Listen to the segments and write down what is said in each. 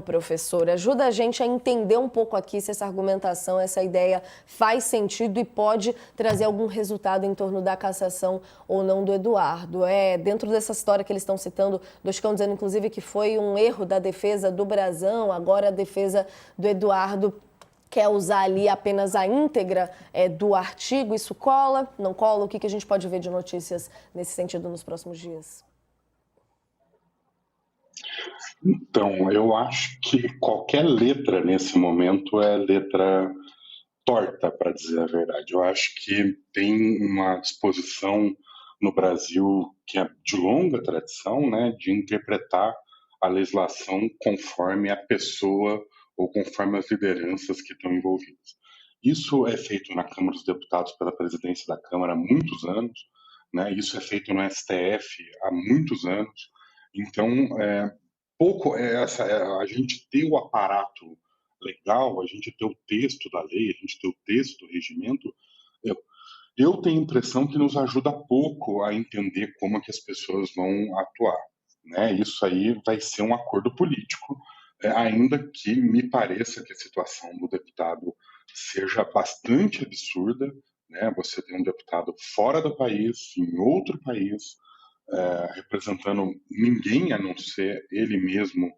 Professor, ajuda a gente a entender um pouco aqui se essa argumentação, essa ideia faz sentido e pode trazer algum resultado em torno da cassação ou não do Eduardo. Dentro dessa história que eles estão citando, do Chicão dizendo inclusive que foi um erro da defesa do Brazão, agora a defesa do Eduardo quer usar ali apenas a íntegra do artigo, isso cola, não cola? O que a gente pode ver de notícias nesse sentido nos próximos dias? Então, eu acho que qualquer letra nesse momento é letra torta, para dizer a verdade. Eu acho que tem uma disposição no Brasil que é de longa tradição, né, de interpretar a legislação conforme a pessoa ou conforme as lideranças que estão envolvidas. Isso é feito na Câmara dos Deputados pela presidência da Câmara há muitos anos, né? Isso é feito no STF há muitos anos. Então, a gente ter o aparato legal, a gente ter o texto da lei, a gente ter o texto do regimento, eu, eu tenho a impressão que nos ajuda pouco a entender como é que as pessoas vão atuar, né? Isso aí vai ser um acordo político, ainda que me pareça que a situação do deputado seja bastante absurda, né? Você tem um deputado fora do país, em outro país, representando ninguém a não ser ele mesmo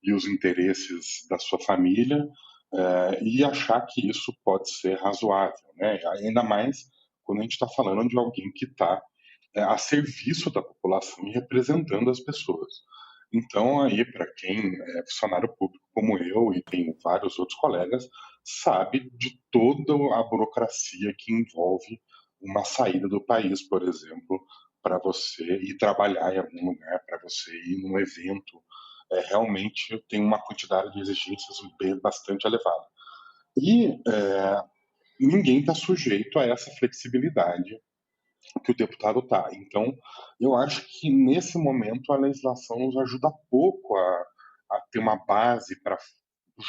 e os interesses da sua família, e achar que isso pode ser razoável, né? Ainda mais quando a gente está falando de alguém que está a serviço da população e representando as pessoas. Então, aí, para quem é funcionário público como eu e tem vários outros colegas, sabe de toda a burocracia que envolve uma saída do país, por exemplo, para você ir trabalhar em algum lugar, para você ir num evento. Realmente tem uma quantidade de exigências bastante elevada. E ninguém está sujeito a essa flexibilidade que o deputado está. Então, eu acho que nesse momento a legislação nos ajuda pouco a ter uma base para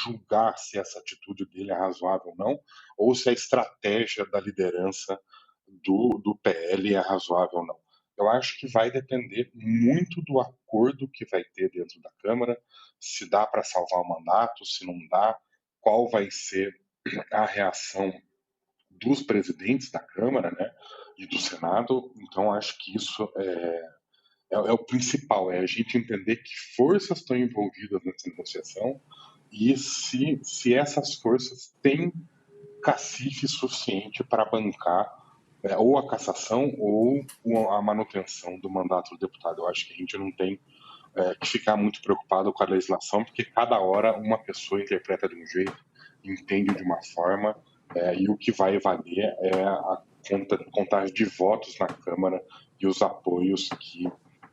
julgar se essa atitude dele é razoável ou não, ou se a estratégia da liderança do PL é razoável ou não. Eu acho que vai depender muito do acordo que vai ter dentro da Câmara, se dá para salvar o mandato, se não dá, qual vai ser a reação dos presidentes da Câmara, né, e do Senado. Então, acho que isso é o principal, é a gente entender que forças estão envolvidas nessa negociação e se essas forças têm cacife suficiente para bancar ou a cassação ou a manutenção do mandato do deputado. Eu acho que a gente não tem que ficar muito preocupado com a legislação, porque cada hora uma pessoa interpreta de um jeito, entende de uma forma, e o que vai valer é a contagem de votos na Câmara e os apoios que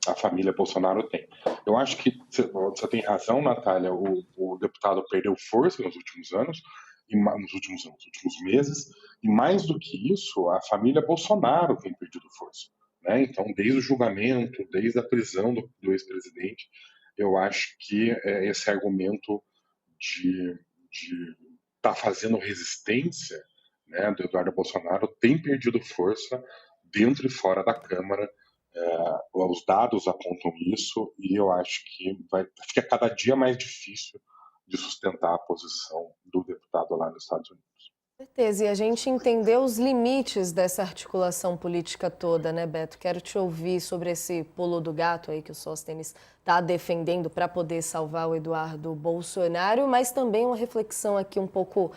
a família Bolsonaro tem. Eu acho que você tem razão, Natália, o deputado perdeu força nos últimos anos, nos últimos meses, e mais do que isso, a família Bolsonaro tem perdido força. Né? Então, desde o julgamento, desde a prisão do ex-presidente, eu acho que esse argumento de estar fazendo resistência, né, do Eduardo Bolsonaro tem perdido força dentro e fora da Câmara. Os dados apontam isso e eu acho que fica cada dia mais difícil de sustentar a posição do deputado lá nos Estados Unidos. Com certeza, e a gente entendeu os limites dessa articulação política toda, né, Beto? Quero te ouvir sobre esse pulo do gato aí que o Sóstenes está defendendo para poder salvar o Eduardo Bolsonaro, mas também uma reflexão aqui um pouco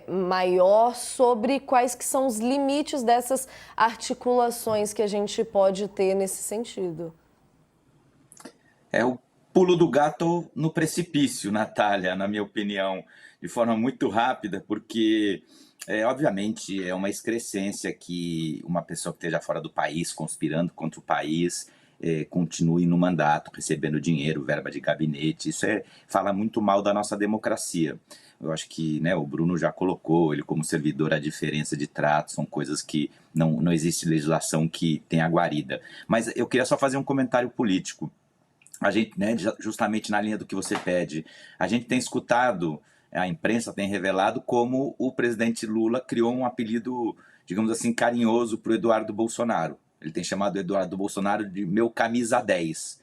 maior sobre quais que são os limites dessas articulações que a gente pode ter nesse sentido. É o pulo do gato no precipício, Natália, na minha opinião, de forma muito rápida, porque, obviamente, é uma excrescência que uma pessoa que esteja fora do país, conspirando contra o país, continue no mandato, recebendo dinheiro, verba de gabinete. Isso fala muito mal da nossa democracia. Eu acho que, né, o Bruno já colocou ele como servidor, a diferença de trato, são coisas que não existe legislação que tenha guarida. Mas eu queria só fazer um comentário político. A gente, né, justamente na linha do que você pede, a gente tem escutado, a imprensa tem revelado como o presidente Lula criou um apelido, digamos assim, carinhoso para o Eduardo Bolsonaro. Ele tem chamado o Eduardo Bolsonaro de meu camisa 10.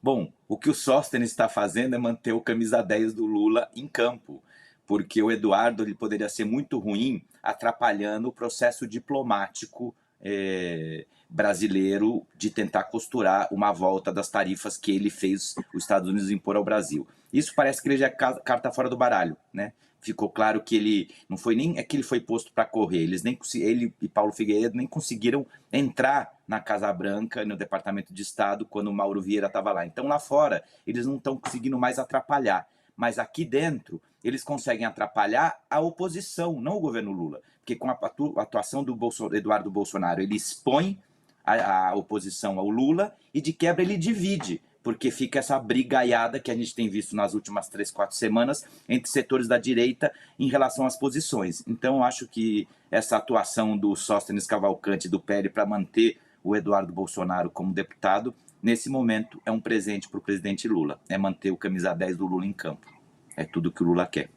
Bom, o que o Sóstenes está fazendo é manter o camisa 10 do Lula em campo, porque o Eduardo ele poderia ser muito ruim, atrapalhando o processo diplomático brasileiro de tentar costurar uma volta das tarifas que ele fez os Estados Unidos impor ao Brasil. Isso parece que ele já é carta fora do baralho, né? Ficou claro que ele não foi nem que ele foi posto para correr, ele e Paulo Figueiredo nem conseguiram entrar na Casa Branca, no Departamento de Estado, quando o Mauro Vieira estava lá. Então lá fora eles não estão conseguindo mais atrapalhar, mas aqui dentro eles conseguem atrapalhar a oposição, não o governo Lula, porque com a atuação do Eduardo Bolsonaro ele expõe a oposição ao Lula e de quebra ele divide, porque fica essa brigaiada que a gente tem visto nas últimas 3, 4 semanas entre setores da direita em relação às posições. Então, eu acho que essa atuação do Sóstenes Cavalcante e do Peri para manter o Eduardo Bolsonaro como deputado, nesse momento, é um presente para o presidente Lula. É manter o camisa 10 do Lula em campo. É tudo que o Lula quer.